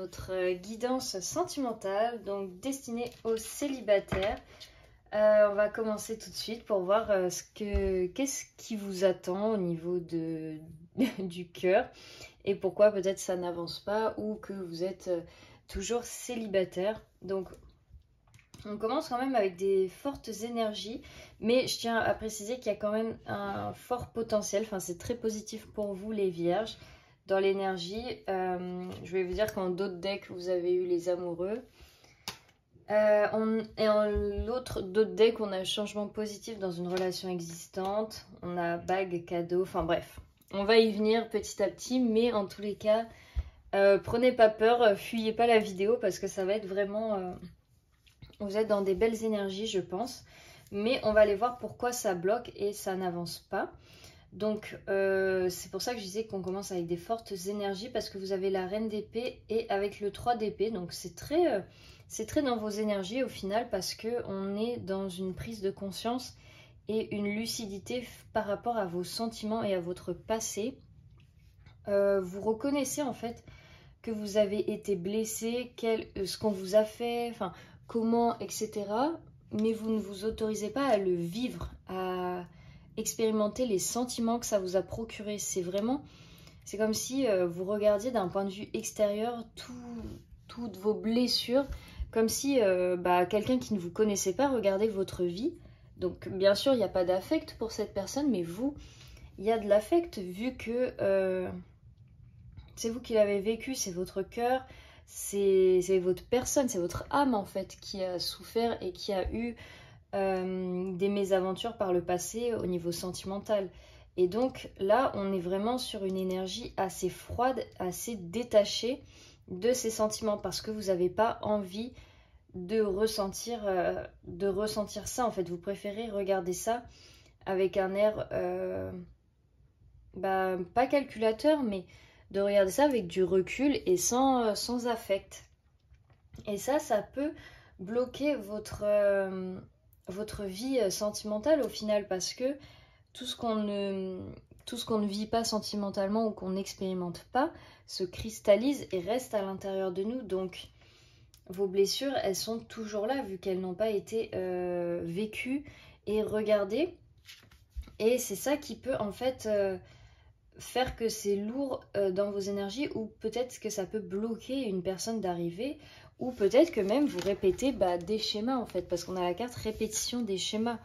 votre guidance sentimentale, donc destinée aux célibataires. On va commencer tout de suite pour voir qu'est-ce qui vous attend au niveau du cœur et pourquoi peut-être ça n'avance pas ou que vous êtes toujours célibataire. Donc on commence quand même avec des fortes énergies, mais je tiens à préciser qu'il y a quand même un fort potentiel, enfin c'est très positif pour vous les vierges dans l'énergie. Je vais vous dire qu'en d'autres decks vous avez eu les amoureux. Et en l'autre d'autres decks on a changement positif dans une relation existante, on a bague, cadeau, enfin bref. On va y venir petit à petit, mais en tous les cas, prenez pas peur, fuyez pas la vidéo parce que ça va être vraiment... vous êtes dans des belles énergies, je pense. Mais on va aller voir pourquoi ça bloque et ça n'avance pas. Donc, c'est pour ça que je disais qu'on commence avec des fortes énergies parce que vous avez la reine d'épée et avec le 3 d'épée. Donc, c'est très dans vos énergies au final parce qu'on est dans une prise de conscience et une lucidité par rapport à vos sentiments et à votre passé. Vous reconnaissez en fait que vous avez été blessé, ce qu'on vous a fait, enfin comment, etc. Mais vous ne vous autorisez pas à le vivre, à expérimenter les sentiments que ça vous a procuré. C'est comme si vous regardiez d'un point de vue extérieur toutes vos blessures, comme si quelqu'un qui ne vous connaissait pas regardait votre vie. Donc bien sûr, il n'y a pas d'affect pour cette personne, mais vous, il y a de l'affect vu que c'est vous qui l'avez vécu, c'est votre cœur, c'est votre personne, c'est votre âme en fait qui a souffert et qui a eu des mésaventures par le passé au niveau sentimental. Et donc là, on est vraiment sur une énergie assez froide, assez détachée de ces sentiments parce que vous n'avez pas envie de ressentir ça. En fait, vous préférez regarder ça avec un air pas calculateur, mais de regarder ça avec du recul et sans affect. Et ça peut bloquer votre vie sentimentale au final parce que tout ce qu'on ne vit pas sentimentalement ou qu'on n'expérimente pas se cristallise et reste à l'intérieur de nous. Donc vos blessures, elles sont toujours là vu qu'elles n'ont pas été vécues et regardées. Et c'est ça qui peut en fait faire que c'est lourd dans vos énergies ou peut-être que ça peut bloquer une personne d'arriver ou peut-être que même vous répétez des schémas en fait parce qu'on a la carte répétition des schémas.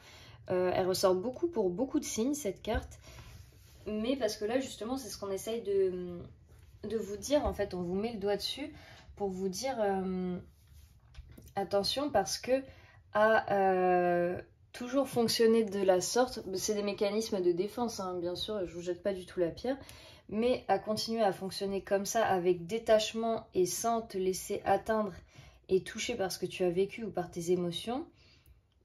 Elle ressort beaucoup pour beaucoup de signes cette carte, mais parce que là justement c'est ce qu'on essaye de vous dire en fait, on vous met le doigt dessus pour vous dire attention parce que toujours fonctionner de la sorte, c'est des mécanismes de défense, hein, bien sûr, je vous jette pas du tout la pierre, mais à continuer à fonctionner comme ça, avec détachement et sans te laisser atteindre et toucher par ce que tu as vécu ou par tes émotions,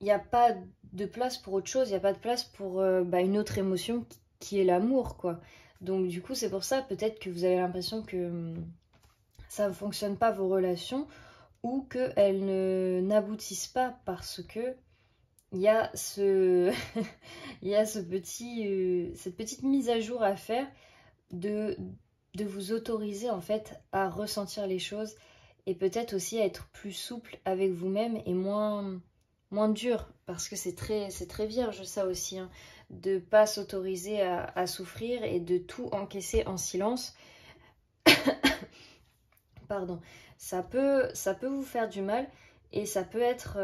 il n'y a pas de place pour autre chose, il n'y a pas de place pour une autre émotion qui est l'amour, quoi. Donc du coup, c'est pour ça, peut-être que vous avez l'impression que ça ne fonctionne pas vos relations ou qu'elles n'aboutissent pas parce que il y a cette petite mise à jour à faire de vous autoriser en fait à ressentir les choses et peut-être aussi à être plus souple avec vous-même et moins dur parce que c'est très vierge ça aussi, hein, de pas s'autoriser à souffrir et de tout encaisser en silence. Pardon, ça peut vous faire du mal et ça peut être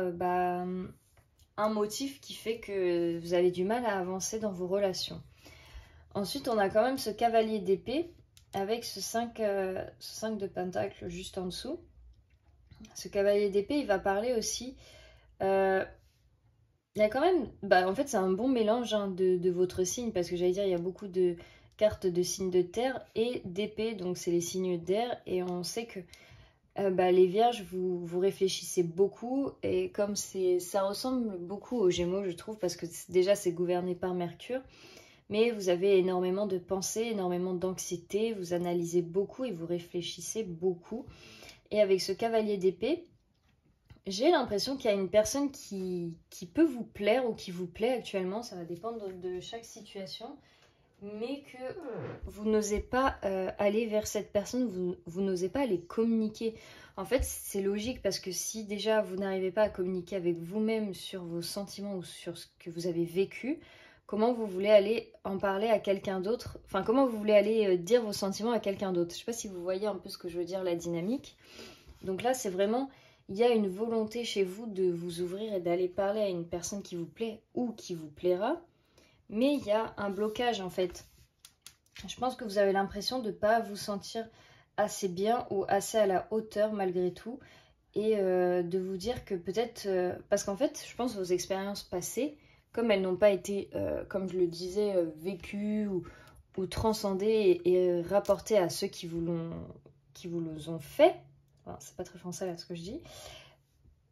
un motif qui fait que vous avez du mal à avancer dans vos relations. Ensuite, on a quand même ce cavalier d'épée avec ce 5 de pentacle juste en dessous. Ce cavalier d'épée, il va parler aussi... il y a quand même... en fait, c'est un bon mélange hein, de votre signe, parce que j'allais dire, il y a beaucoup de cartes de signes de terre et d'épée, donc c'est les signes d'air, et on sait que les vierges, vous réfléchissez beaucoup et comme ça ressemble beaucoup aux Gémeaux, je trouve, parce que déjà c'est gouverné par Mercure, mais vous avez énormément de pensées, énormément d'anxiété, vous analysez beaucoup et vous réfléchissez beaucoup. Et avec ce cavalier d'épée, j'ai l'impression qu'il y a une personne qui peut vous plaire ou qui vous plaît actuellement, ça va dépendre de chaque situation. mais que vous n'osez pas aller vers cette personne, vous n'osez pas aller communiquer. En fait, c'est logique parce que si déjà vous n'arrivez pas à communiquer avec vous-même sur vos sentiments ou sur ce que vous avez vécu, comment vous voulez aller en parler à quelqu'un d'autre? Enfin, comment vous voulez aller dire vos sentiments à quelqu'un d'autre? Je ne sais pas si vous voyez un peu ce que je veux dire, la dynamique. Donc là, c'est vraiment, il y a une volonté chez vous de vous ouvrir et d'aller parler à une personne qui vous plaît ou qui vous plaira. Mais il y a un blocage en fait. Je pense que vous avez l'impression de ne pas vous sentir assez bien ou assez à la hauteur malgré tout. Et de vous dire que peut-être... parce qu'en fait, je pense que vos expériences passées, comme elles n'ont pas été, comme je le disais, vécues ou transcendées et rapportées à ceux qui vous les ont fait, enfin, c'est pas très français là ce que je dis,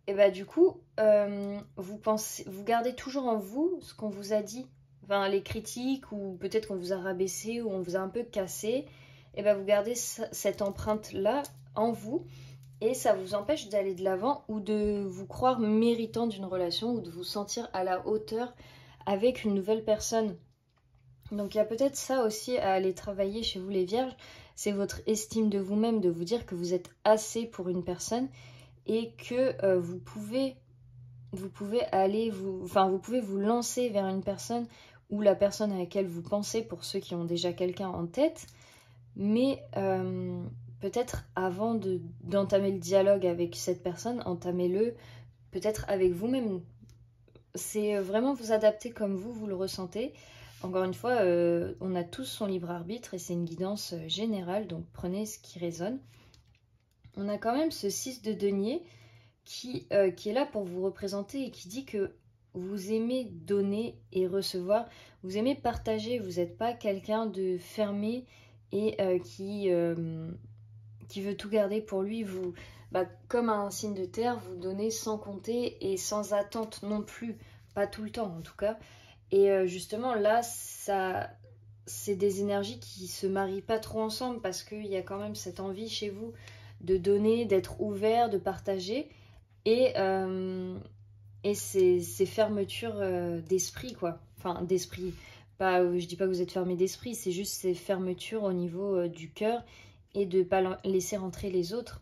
et bah du coup, vous gardez toujours en vous ce qu'on vous a dit. Enfin, les critiques, ou peut-être qu'on vous a rabaissé, ou on vous a un peu cassé, et ben vous gardez cette empreinte-là en vous, et ça vous empêche d'aller de l'avant, ou de vous croire méritant d'une relation, ou de vous sentir à la hauteur avec une nouvelle personne. Donc il y a peut-être ça aussi à aller travailler chez vous les vierges, c'est votre estime de vous-même, de vous dire que vous êtes assez pour une personne, et que vous pouvez aller vous pouvez vous lancer vers une personne ou la personne à laquelle vous pensez pour ceux qui ont déjà quelqu'un en tête, mais peut-être avant d'entamer le dialogue avec cette personne, entamez-le peut-être avec vous-même. C'est vraiment vous adapter comme vous le ressentez. Encore une fois, on a tous son libre arbitre et c'est une guidance générale, donc prenez ce qui résonne. On a quand même ce 6 de denier qui est là pour vous représenter et qui dit que vous aimez donner et recevoir, vous aimez partager, vous n'êtes pas quelqu'un de fermé et qui veut tout garder pour lui. Vous, comme un signe de terre, vous donnez sans compter et sans attente non plus, pas tout le temps en tout cas. Et justement là, c'est des énergies qui se marient pas trop ensemble parce qu'il y a quand même cette envie chez vous de donner, d'être ouvert, de partager. Et ces fermetures d'esprit, quoi. Enfin, d'esprit. Je dis pas que vous êtes fermé d'esprit, c'est juste ces fermetures au niveau du cœur et de pas laisser rentrer les autres.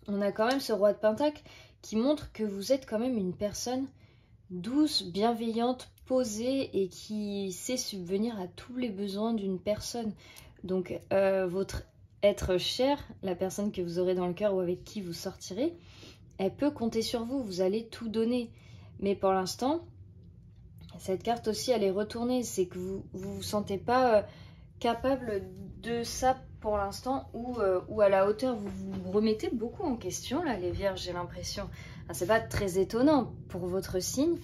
On a quand même ce roi de Pentacle qui montre que vous êtes quand même une personne douce, bienveillante, posée et qui sait subvenir à tous les besoins d'une personne. Donc, votre être cher, la personne que vous aurez dans le cœur ou avec qui vous sortirez, elle peut compter sur vous, vous allez tout donner. Mais pour l'instant, cette carte aussi, elle est retournée. C'est que vous vous sentez pas capable de ça pour l'instant ou à la hauteur. Vous vous remettez beaucoup en question, là, les vierges, j'ai l'impression. C'est pas très étonnant pour votre signe,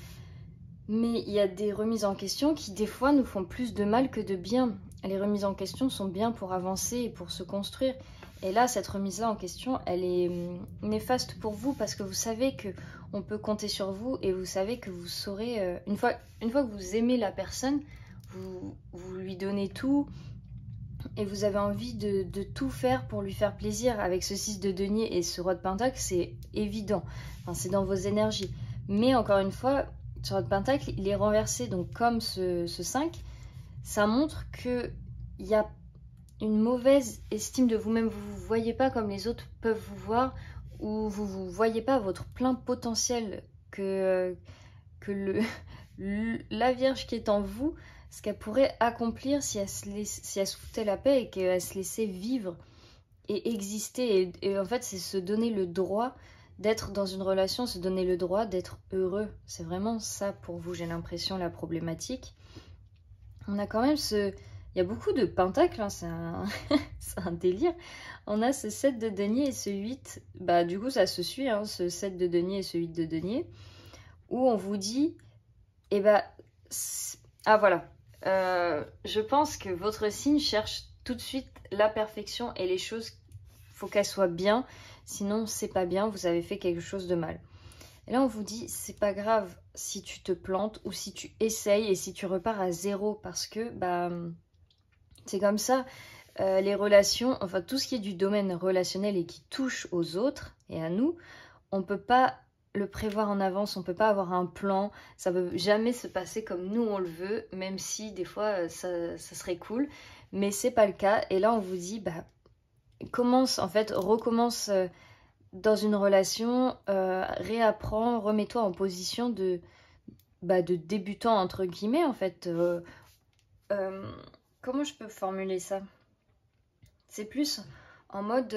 mais il y a des remises en question qui, des fois, nous font plus de mal que de bien. Les remises en question sont bien pour avancer et pour se construire. Et là, cette remise-là en question, elle est néfaste pour vous parce que vous savez qu'on peut compter sur vous et vous savez que vous saurez... une fois que vous aimez la personne, vous lui donnez tout et vous avez envie de tout faire pour lui faire plaisir. Avec ce 6 de denier et ce roi de pentacle, c'est évident. Enfin, c'est dans vos énergies. Mais encore une fois, ce roi de pentacle, il est renversé. Donc comme ce 5, ça montre qu'il y a une mauvaise estime de vous-même, vous ne vous voyez pas comme les autres peuvent vous voir, ou vous ne vous voyez pas votre plein potentiel que la Vierge qui est en vous, ce qu'elle pourrait accomplir si elle se foutait la paix et qu'elle se laissait vivre et exister. Et en fait, c'est se donner le droit d'être dans une relation, se donner le droit d'être heureux. C'est vraiment ça pour vous, j'ai l'impression, la problématique. On a quand même il y a beaucoup de pentacles, hein, c'est un délire. On a ce 7 de denier et ce 8. Du coup, ça se suit, hein, ce 7 de denier et ce 8 de denier. Où on vous dit, voilà. Je pense que votre signe cherche tout de suite la perfection et les choses, il faut qu'elles soient bien. Sinon, c'est pas bien, vous avez fait quelque chose de mal. Et là, on vous dit, c'est pas grave si tu te plantes ou si tu essayes et si tu repars à zéro parce que, c'est comme ça, les relations, enfin tout ce qui est du domaine relationnel et qui touche aux autres et à nous, on peut pas le prévoir en avance, on peut pas avoir un plan, ça peut jamais se passer comme nous on le veut, même si des fois ça serait cool, mais c'est pas le cas. Et là on vous dit, bah recommence dans une relation, réapprends, remets-toi en position de débutant entre guillemets en fait. Comment je peux formuler ça? C'est plus en mode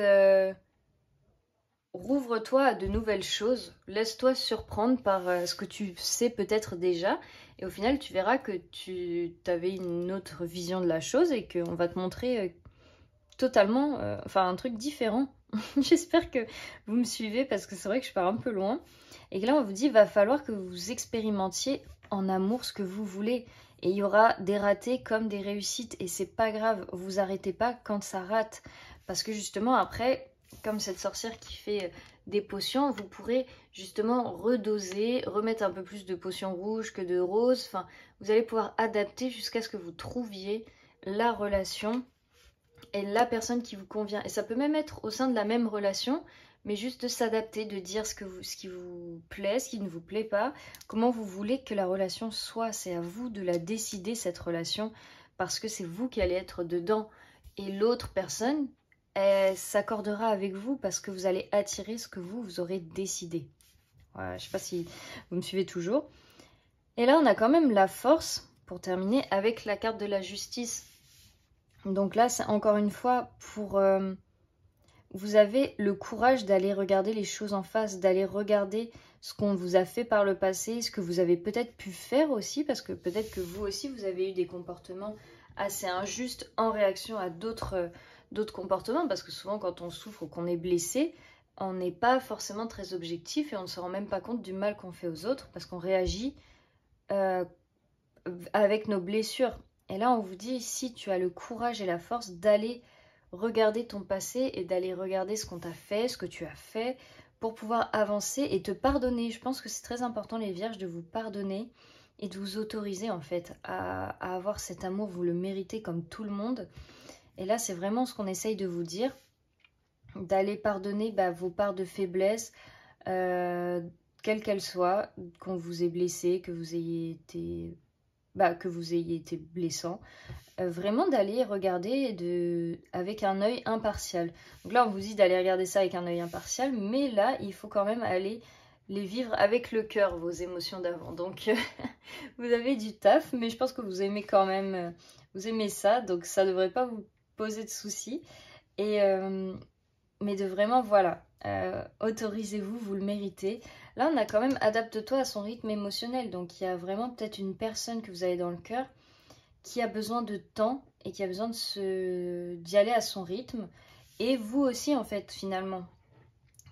rouvre-toi à de nouvelles choses, laisse-toi surprendre par ce que tu sais peut-être déjà, et au final tu verras que tu avais une autre vision de la chose et qu'on va te montrer totalement, un truc différent. J'espère que vous me suivez parce que c'est vrai que je pars un peu loin. Et que là on vous dit, va falloir que vous expérimentiez en amour ce que vous voulez. Et il y aura des ratés comme des réussites. Et c'est pas grave, vous arrêtez pas quand ça rate. Parce que justement après, comme cette sorcière qui fait des potions, vous pourrez justement redoser, remettre un peu plus de potions rouges que de roses. Enfin, vous allez pouvoir adapter jusqu'à ce que vous trouviez la relation et la personne qui vous convient. Et ça peut même être au sein de la même relation, mais juste de s'adapter, de dire ce qui vous plaît, ce qui ne vous plaît pas, comment vous voulez que la relation soit. C'est à vous de la décider, cette relation, parce que c'est vous qui allez être dedans. Et l'autre personne, elle s'accordera avec vous parce que vous allez attirer ce que vous aurez décidé. Voilà, je sais pas si vous me suivez toujours. Et là, on a quand même la force, pour terminer, avec la carte de la justice. Donc là, c'est encore une fois pour... vous avez le courage d'aller regarder les choses en face, d'aller regarder ce qu'on vous a fait par le passé, ce que vous avez peut-être pu faire aussi, parce que peut-être que vous aussi, vous avez eu des comportements assez injustes en réaction à d'autres comportements, parce que souvent, quand on souffre ou qu'on est blessé, on n'est pas forcément très objectif et on ne se rend même pas compte du mal qu'on fait aux autres, parce qu'on réagit avec nos blessures. Et là, on vous dit, si tu as le courage et la force d'aller regarder ton passé et d'aller regarder ce qu'on t'a fait, ce que tu as fait, pour pouvoir avancer et te pardonner. Je pense que c'est très important, les vierges, de vous pardonner et de vous autoriser, en fait, à avoir cet amour. Vous le méritez comme tout le monde. Et là, c'est vraiment ce qu'on essaye de vous dire, d'aller pardonner vos parts de faiblesse, quelles qu'elles soient, qu'on vous ait blessé, que vous ayez été... que vous ayez été blessant, vraiment d'aller regarder avec un œil impartial. Donc là, on vous dit d'aller regarder ça avec un œil impartial, mais là, il faut quand même aller les vivre avec le cœur, vos émotions d'avant. Donc, vous avez du taf, mais je pense que vous aimez quand même, vous aimez ça, donc ça ne devrait pas vous poser de soucis. Et, mais de vraiment, voilà, autorisez-vous, vous le méritez. Là, on a quand même adapte-toi à son rythme émotionnel. Donc, il y a vraiment peut-être une personne que vous avez dans le cœur qui a besoin de temps et qui a besoin d'y aller à son rythme. Et vous aussi, en fait, finalement.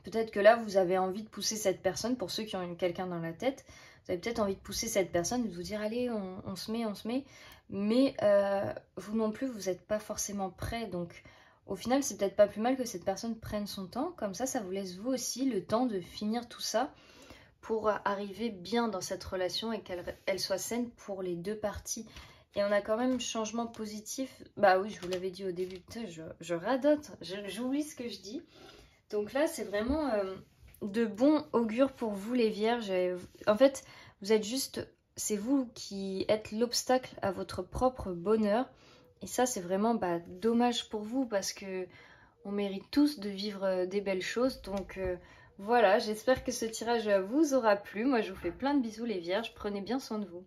Peut-être que là, vous avez envie de pousser cette personne, pour ceux qui ont quelqu'un dans la tête, vous avez peut-être envie de pousser cette personne et de vous dire, allez, on se met. Mais vous non plus, vous n'êtes pas forcément prêt. Donc, au final, c'est peut-être pas plus mal que cette personne prenne son temps. Comme ça vous laisse vous aussi le temps de finir tout ça pour arriver bien dans cette relation et qu'elle soit saine pour les deux parties. Et on a quand même changement positif. Bah oui, je vous l'avais dit au début. Putain, je radote. J'oublie ce que je dis. Donc là, c'est vraiment de bon augure pour vous, les vierges. En fait, vous êtes juste... C'est vous qui êtes l'obstacle à votre propre bonheur. Et ça, c'est vraiment dommage pour vous parce que on mérite tous de vivre des belles choses. Donc voilà, j'espère que ce tirage vous aura plu. Moi, je vous fais plein de bisous, les vierges. Prenez bien soin de vous.